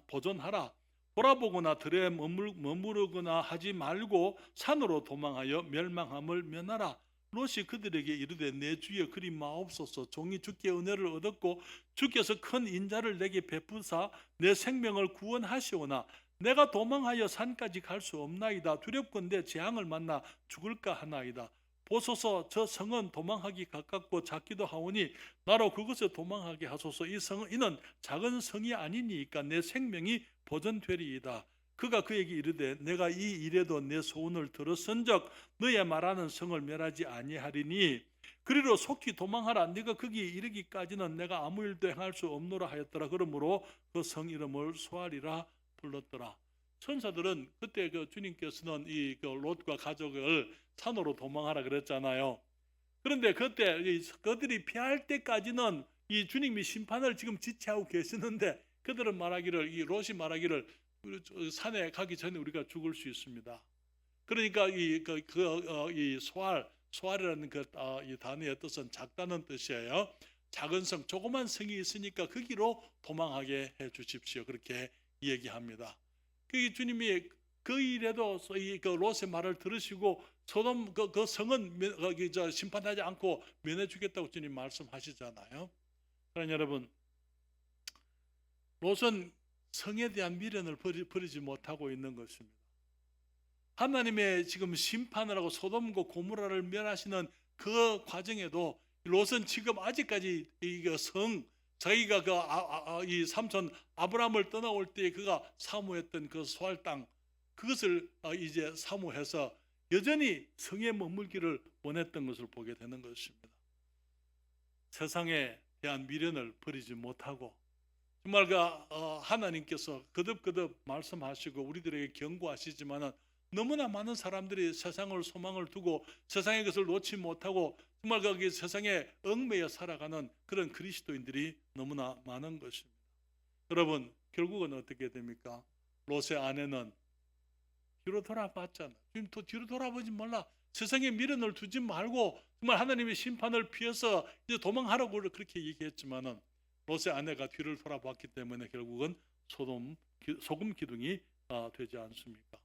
보존하라. 돌아보거나 들에 머무르거나 하지 말고 산으로 도망하여 멸망함을 면하라. 롯이 그들에게 이르되 내 주여 그리 마옵소서. 종이 주께 은혜를 얻었고 주께서 큰 인자를 내게 베푸사 내 생명을 구원하시오나 내가 도망하여 산까지 갈 수 없나이다. 두렵건대 재앙을 만나 죽을까 하나이다. 보소서 저 성은 도망하기 가깝고 작기도 하오니 나로 그곳에 도망하게 하소서. 이는 작은 성이 아니니까 내 생명이 보존되리이다. 그가 그에게 이르되 내가 이 일에도 내 소원을 들었은즉 너의 말하는 성을 멸하지 아니하리니 그리로 속히 도망하라. 네가 거기 이르기까지는 내가 아무 일도 행할 수 없노라 하였더라. 그러므로 그 성 이름을 소알이라 불렀더라. 천사들은 그때 그 주님께서는 이 롯과 가족을 산으로 도망하라 그랬잖아요. 그런데 그때 그들이 피할 때까지는 이 주님이 심판을 지금 지체하고 계시는데 그들은 말하기를 이 롯이 말하기를 산에 가기 전에 우리가 죽을 수 있습니다. 그러니까 이 소알이라는 이 단어의 뜻은 작다는 뜻이에요. 작은 성, 조그만 성이 있으니까 거기로 도망하게 해 주십시오. 그렇게 얘기합니다. 그 주님이 그 일에도 그 롯의 말을 들으시고 소돔 그 성은 심판하지 않고 면해 주겠다고 주님 말씀하시잖아요. 그러나 여러분, 롯은 성에 대한 미련을 버리지 못하고 있는 것입니다. 하나님의 지금 심판을 하고 소돔과 고모라를 멸하시는 그 과정에도 롯은 지금 아직까지 자기가 이 삼촌 아브라함을 떠나올 때 그가 사모했던 그 소알 땅 그것을 이제 사모해서 여전히 성에 머물기를 원했던 것을 보게 되는 것입니다. 세상에 대한 미련을 버리지 못하고 정말 하나님께서 거듭거듭 말씀하시고 우리들에게 경고하시지만은 너무나 많은 사람들이 세상을 소망을 두고 세상의 것을 놓지 못하고 정말 거기 세상에 얽매여 살아가는 그런 그리스도인들이 너무나 많은 것입니다. 여러분, 결국은 어떻게 됩니까? 롯의 아내는 뒤로 돌아봤잖아요. 지금 또 뒤로 돌아보지 말라. 세상에 미련을 두지 말고 정말 하나님의 심판을 피해서 이제 도망하라고 그렇게 얘기했지만은 롯의 아내가 뒤를 돌아봤기 때문에 결국은 소금 기둥이 되지 않습니까?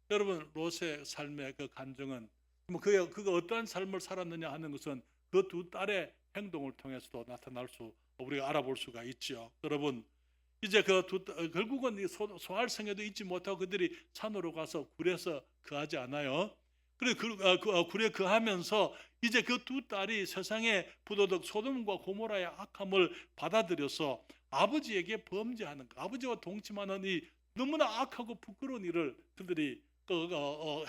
여러분, 롯의 삶의 그 감정은 그가 어떠한 삶을 살았느냐 하는 것은 그 두 딸의 행동을 통해서도 우리가 알아볼 수가 있죠. 여러분, 이제 결국은 소알성에도 있지 못하고 그들이 산으로 가서 굴에서 거하지 않아요. 그래 굴에 거하면서 이제 그 두 딸이 세상의 부도덕 소돔과 고모라의 악함을 받아들여서 아버지에게 범죄하는 것, 아버지와 동침하는 이 너무나 악하고 부끄러운 일을 그들이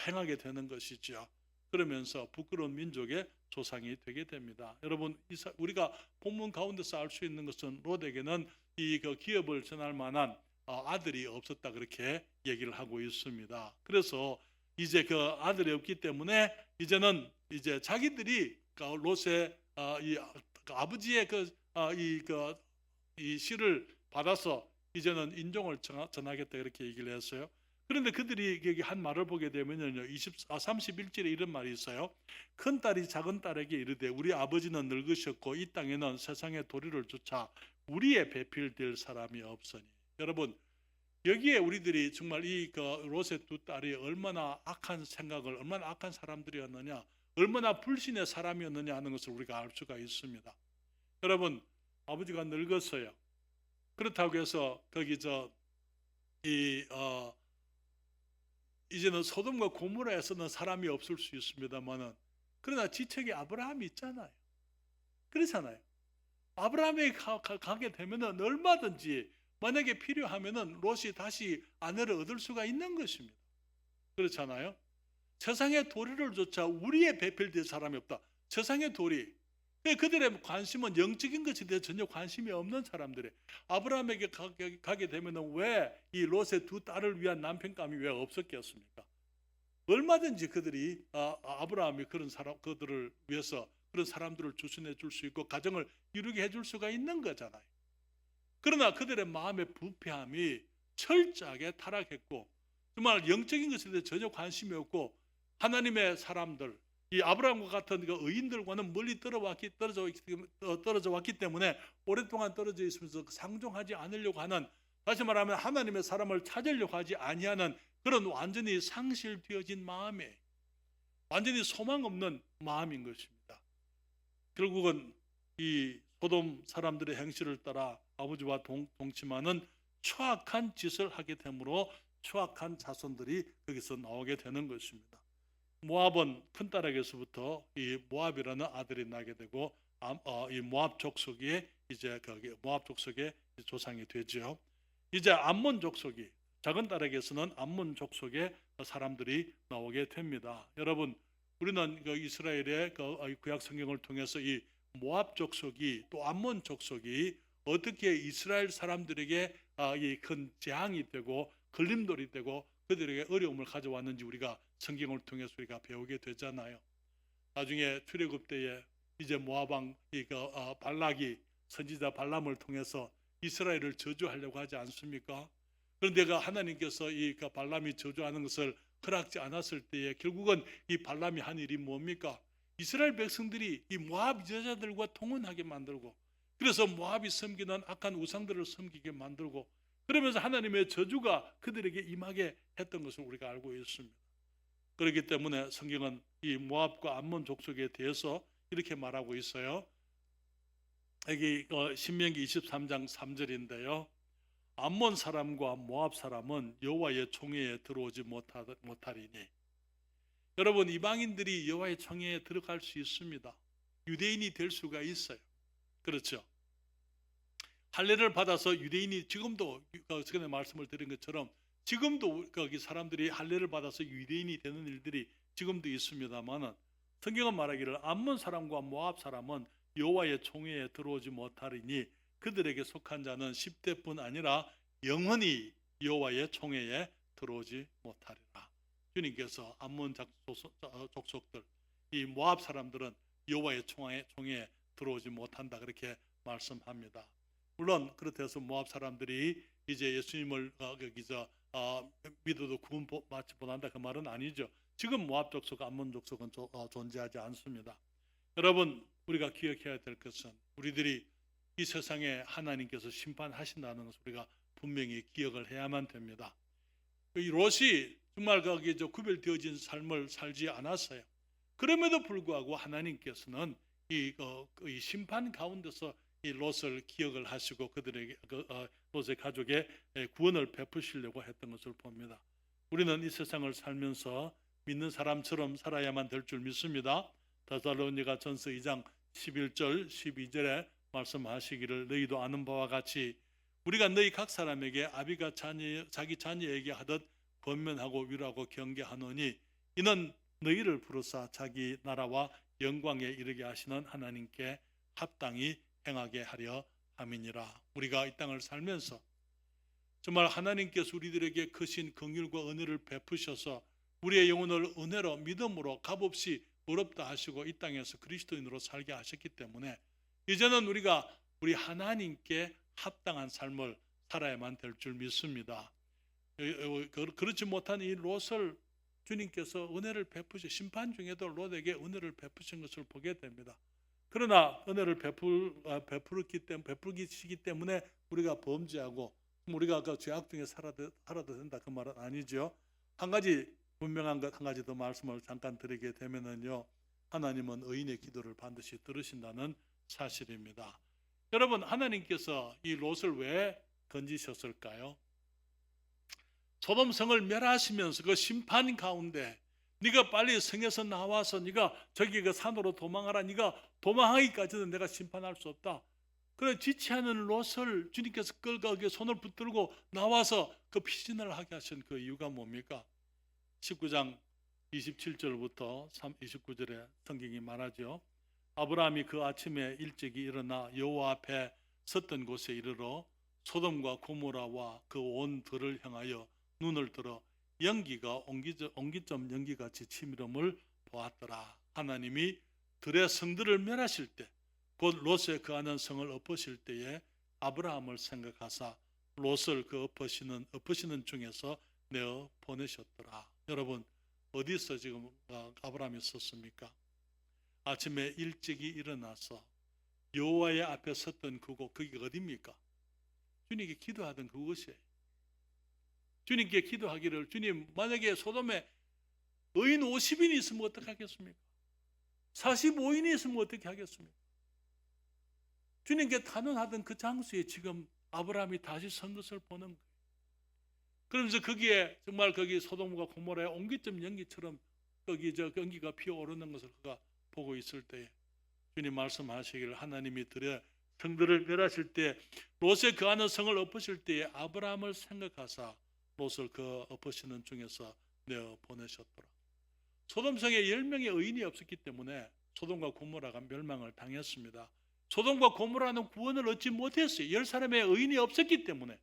행하게 되는 것이죠. 그러면서 부끄러운 민족의 조상이 되게 됩니다. 여러분, 우리가 본문 가운데서 알 수 있는 것은 롯에게는 이 기업을 전할 만한 아들이 없었다, 그렇게 얘기를 하고 있습니다. 그래서 이제 그 아들이 없기 때문에 이제는 이제 자기들이 롯의 이 아버지의 이 시를 받아서 이제는 인종을 전하겠다, 이렇게 얘기를 했어요. 그런데 그들이 여기 한 말을 보게 되면요, 31절에 이런 말이 있어요. 큰 딸이 작은 딸에게 이르되 우리 아버지는 늙으셨고 이 땅에는 세상의 도리를 조차 우리의 배필될 사람이 없으니. 여러분, 여기에 우리들이 정말 이 롯의 두 딸이 얼마나 악한 생각을, 얼마나 악한 사람들이었느냐, 얼마나 불신의 사람이었느냐 하는 것을 우리가 알 수가 있습니다. 여러분, 아버지가 늙었어요. 그렇다고 해서 거기 이제는 소돔과 고모라에서는 사람이 없을 수 있습니다만은, 그러나 지책에 아브라함이 있잖아요. 그렇잖아요. 아브라함이 가게 되면은 얼마든지 만약에 필요하면은 롯이 다시 아내를 얻을 수가 있는 것입니다. 그렇잖아요. 세상의 도리를 조차 우리의 배필될 사람이 없다. 세상의 도리. 그들의 관심은 영적인 것에 대해 전혀 관심이 없는 사람들이 아브라함에게 가게 되면은 왜 이 롯의 두 딸을 위한 남편감이 왜 없었겠습니까? 얼마든지 그들이 아브라함이 그들을 위해서 그런 사람들을 주선해 줄 수 있고 가정을 이루게 해줄 수가 있는 거잖아요. 그러나 그들의 마음의 부패함이 철저하게 타락했고 정말 영적인 것에 대해 전혀 관심이 없고 하나님의 사람들, 이 아브라함과 같은 그 의인들과는 멀리 떨어져 왔기 때문에 오랫동안 떨어져 있으면서 상종하지 않으려고 하는, 다시 말하면 하나님의 사람을 찾으려고 하지 아니하는 그런 완전히 상실되어진 마음에 완전히 소망 없는 마음인 것입니다. 결국은 이 소돔 사람들의 행실을 따라 아버지와 동침하는 추악한 짓을 하게 되므로 추악한 자손들이 거기서 나오게 되는 것입니다. 모압은 큰딸에게서부터 이 모압이라는 아들이 나게 되고 이 모압 족속이 이제 모압 족속의 조상이 되죠. 이제 암몬 족속이 작은 딸에게서는 암몬 족속의 사람들이 나오게 됩니다. 여러분, 우리는 이스라엘의 구약 성경을 통해서 이 모압 족속이 또 암몬 족속이 어떻게 이스라엘 사람들에게 이 큰 재앙이 되고 걸림돌이 되고 그들에게 어려움을 가져왔는지 우리가 성경을 통해서 우리가 배우게 되잖아요. 나중에 출애굽 때에 이제 모압 왕 발락이 선지자 발람을 통해서 이스라엘을 저주하려고 하지 않습니까? 그런데 하나님께서 이 발람이 저주하는 것을 허락지 않았을 때에 결국은 이 발람이 한 일이 뭡니까? 이스라엘 백성들이 이 모압 여자들과 통혼하게 만들고, 그래서 모압이 섬기는 악한 우상들을 섬기게 만들고, 그러면서 하나님의 저주가 그들에게 임하게 했던 것을 우리가 알고 있습니다. 그렇기 때문에 성경은 이 모압과 암몬 족속에 대해서 이렇게 말하고 있어요. 여기 신명기 23장 3절인데요. 암몬 사람과 모압 사람은 여호와의 총회에 들어오지 못하리니. 여러분, 이방인들이 여호와의 총회에 들어갈 수 있습니다. 유대인이 될 수가 있어요. 그렇죠. 할례를 받아서 유대인이 지금도 전에 말씀을 드린 것처럼 지금도 거기 사람들이 할례를 받아서 유대인이 되는 일들이 지금도 있습니다만은, 성경은 말하기를 암몬 사람과 모압 사람은 여호와의 총회에 들어오지 못하리니 그들에게 속한 자는 10대뿐 아니라 영원히 여호와의 총회에 들어오지 못하리라. 주님께서 암몬 족속들, 이 모압 사람들은 여호와의 총회에 들어오지 못한다, 그렇게 말씀합니다. 물론 그렇다 해서 모압 사람들이 이제 예수님을 믿어도 구원 받지 못한다, 그 말은 아니죠. 지금 모압 족속, 암몬 족속은 존재하지 않습니다. 여러분, 우리가 기억해야 될 것은 우리들이 이 세상에 하나님께서 심판하신다는 것을 우리가 분명히 기억을 해야만 됩니다. 이 롯이 정말 구별되어진 삶을 살지 않았어요. 그럼에도 불구하고 하나님께서는 이 심판 가운데서 이 롯을 기억을 하시고 그들에게 롯의 가족의 구원을 베푸시려고 했던 것을 봅니다. 우리는 이 세상을 살면서 믿는 사람처럼 살아야만 될 줄 믿습니다. 데살로니가 전서 2장 11절 12절에 말씀하시기를 너희도 아는 바와 같이 우리가 너희 각 사람에게 아비가 자기 자녀에게 하듯 권면하고 위로하고 경계하노니 이는 너희를 부르사 자기 나라와 영광에 이르게 하시는 하나님께 합당히 행하게 하려 함이니라. 우리가 이 땅을 살면서 정말 하나님께서 우리들에게 크신 긍휼과 은혜를 베푸셔서 우리의 영혼을 은혜로 믿음으로 값없이 의롭다 하시고 이 땅에서 그리스도인으로 살게 하셨기 때문에 이제는 우리가 우리 하나님께 합당한 삶을 살아야만 될 줄 믿습니다. 그렇지 못한 이 롯을 주님께서 은혜를 베푸시 심판 중에도 롯에게 은혜를 베푸신 것을 보게 됩니다. 그러나 은혜를 베풀기시기 때문에 우리가 범죄하고 우리가 그 죄악 중에 살아도 된다 그 말은 아니죠. 한 가지 분명한 것 한 가지 더 말씀을 잠깐 드리게 되면은요, 하나님은 의인의 기도를 반드시 들으신다는 사실입니다. 여러분, 하나님께서 이 롯을 왜 건지셨을까요? 소돔 성을 멸하시면서 그 심판 가운데 네가 빨리 성에서 나와서 네가 저기 그 산으로 도망하라. 네가 도망하기까지는 내가 심판할 수 없다. 그래 지체하는 롯을 주님께서 끌고 손을 붙들고 나와서 그 피신을 하게 하신 그 이유가 뭡니까? 19장 27절부터 29절에 성경이 말하죠. 아브라함이 그 아침에 일찍이 일어나 여호와 앞에 섰던 곳에 이르러 소돔과 고모라와 그 온 들을 향하여 눈을 들어 연기가 옹기점 연기같이 치밀음을 보았더라. 하나님이 들의 성들을 멸하실 때 곧 롯에 거하는 성을 엎으실 때에 아브라함을 생각하사 롯을 그 엎으시는 중에서 내어 보내셨더라. 여러분, 어디서 지금 아브라함이 섰습니까? 아침에 일찍이 일어나서 여호와의 앞에 섰던 그곳, 거기가 어디입니까? 주님께 기도하던 그곳이에요. 주님께 기도하기를, 주님 만약에 소돔에 의인 50인이 있으면 어떻게 하겠습니까? 45인이 있으면 어떻게 하겠습니까? 주님께 단언하던 그 장소에 지금 아브라함이 다시 선 것을 보는 거예요. 그러면서 거기에 정말 거기 소돔과 고모라의 옹기점 연기처럼 거기 저 연기가 피어오르는 것을 그가 보고 있을 때에 주님 말씀하시기를 하나님이 들의 성들을 멸하실 때 롯에 거하는 성을 엎으실 때에 아브라함을 생각하사 롯을 그 엎으시는 중에서 내어 보내셨더라. 소돔성에 10명의 의인이 없었기 때문에 소돔과 고모라가 멸망을 당했습니다. 소돔과 고모라는 구원을 얻지 못했어요. 10사람의 의인이 없었기 때문에.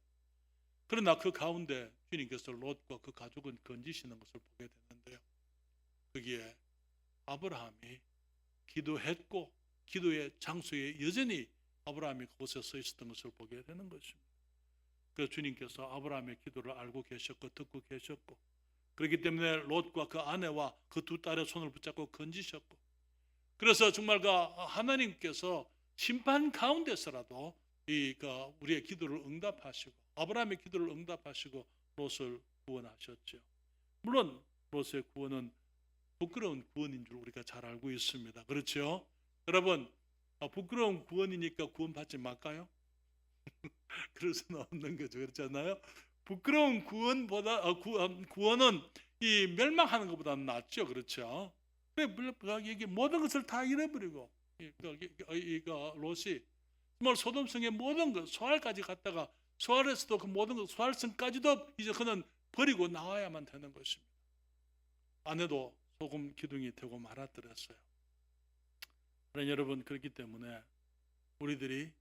그러나 그 가운데 주님께서 롯과 그 가족은 건지시는 것을 보게 되는데요. 거기에 아브라함이 기도했고 기도의 장소에 여전히 아브라함이 그곳에 서 있었던 것을 보게 되는 것입니다. 그래서 주님께서 아브라함의 기도를 알고 계셨고 듣고 계셨고 그렇기 때문에 롯과 그 아내와 그 두 딸의 손을 붙잡고 건지셨고 그래서 정말 그 하나님께서 심판 가운데서라도 우리의 기도를 응답하시고 아브라함의 기도를 응답하시고 롯을 구원하셨죠. 물론 롯의 구원은 부끄러운 구원인 줄 우리가 잘 알고 있습니다. 그렇죠? 여러분, 부끄러운 구원이니까 구원받지 말까요? 그럴 수는 없는 거죠. 그렇잖아요? 부끄러운 구원은 이 멸망하는 것보다는 낫죠. 그렇죠? 이게 모든 것을 다 잃어버리고 롯이 정말 소돔성의 모든 것 소알까지 갔다가 소알에서도 그 모든 것 소알성까지도 이제 그는 버리고 나와야만 되는 것입니다. 아내도 소금 기둥이 되고 말았더랬어요. 그러나 여러분 그렇기 때문에 우리들이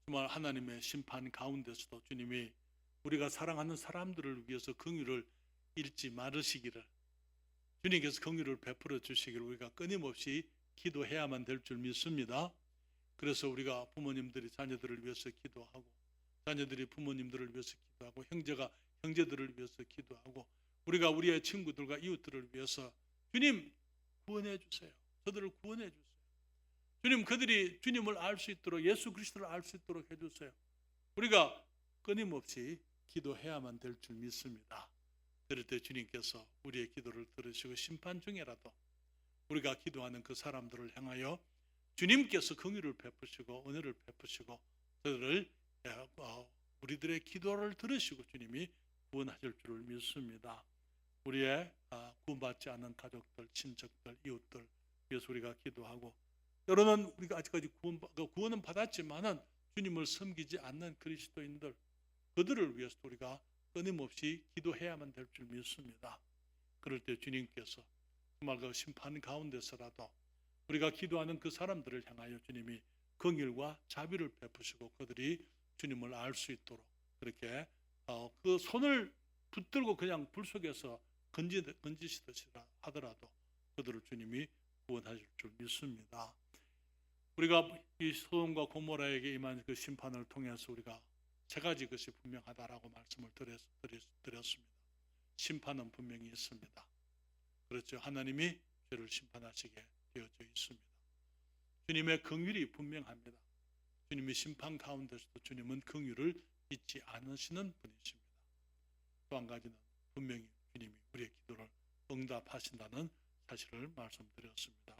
정말 하나님의 심판 가운데서도 주님이 우리가 사랑하는 사람들을 위해서 긍휼을 잃지 말으시기를 주님께서 긍휼을 베풀어 주시기를 우리가 끊임없이 기도해야만 될 줄 믿습니다. 그래서 우리가 부모님들이 자녀들을 위해서 기도하고 자녀들이 부모님들을 위해서 기도하고 형제가 형제들을 위해서 기도하고 우리가 우리의 친구들과 이웃들을 위해서 주님 구원해 주세요. 저들을 구원해 주세요. 주님 그들이 주님을 알 수 있도록 예수 그리스도를 알 수 있도록 해주세요. 우리가 끊임없이 기도해야만 될 줄 믿습니다. 그럴 때 주님께서 우리의 기도를 들으시고 심판 중에라도 우리가 기도하는 그 사람들을 향하여 주님께서 긍휼을 베푸시고 은혜를 베푸시고 그들을 우리들의 기도를 들으시고 주님이 구원하실 줄을 믿습니다. 우리의 구원받지 않은 가족들, 친척들, 이웃들 위해서 우리가 기도하고, 때로는 우리가 아직까지 구원은 받았지만은 주님을 섬기지 않는 그리스도인들, 그들을 위해서 우리가 끊임없이 기도해야만 될 줄 믿습니다. 그럴 때 주님께서 정말 그 심판 가운데서라도 우리가 기도하는 그 사람들을 향하여 주님이 긍휼과 자비를 베푸시고 그들이 주님을 알 수 있도록 그렇게 그 손을 붙들고 그냥 불 속에서 건지시듯이 하더라도 그들을 주님이 구원하실 줄 믿습니다. 우리가 이 소돔과 고모라에게 임한 그 심판을 통해서 우리가 세 가지 것이 분명하다라고 말씀을 드렸습니다. 심판은 분명히 있습니다. 그렇죠. 하나님이 죄를 심판하시게 되어져 있습니다. 주님의 긍휼이 분명합니다. 주님의 심판 가운데서도 주님은 긍휼을 잊지 않으시는 분이십니다. 또 한 가지는 분명히 주님이 우리의 기도를 응답하신다는 사실을 말씀드렸습니다.